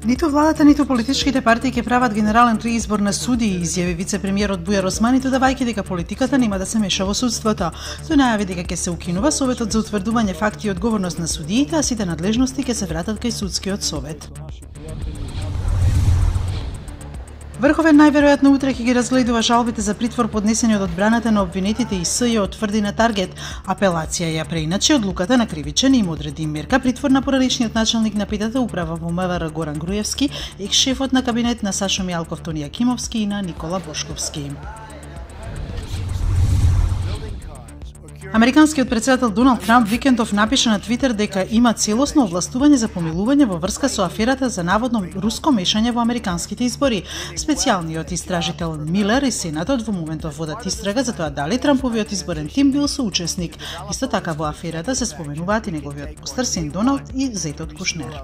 Ниту владата, ниту политичките партии ќе прават генерален реизбор на судии, изјави вице-премиерот Бујар Османи, додавајќи дека политиката нема да се меша во судството. Тој најави дека ќе се укинува Советот за утврдување факти и одговорност на судиите, а сите надлежности ќе се вратат кај судскиот совет. Врховен најверојатно утре ќе ги разгледува жалбите за притвор поднесени од одбраната на обвинетите и СЈ тврди на Таргет. Апелација ја преиначи одлуката на кривичен и им одреди мерка притвор на поранешниот началник на петата управа во МВР Горан Груевски, екс-шефот на кабинет на Сашо Мијалков Тони Јакимовски и на Никола Бошковски. Американскиот председател Доналд Трамп викендов напиша на Твитер дека има целосно овластување за помилување во врска со аферата за наводно руско мешање во американските избори. Специјалниот истражител Милер и Сенатот во моментов водат истрага за тоа дали Трамповиот изборен тим бил соучесник. Исто така во аферата се споменуваат и неговиот постар син Доналд и зетот Кушнер.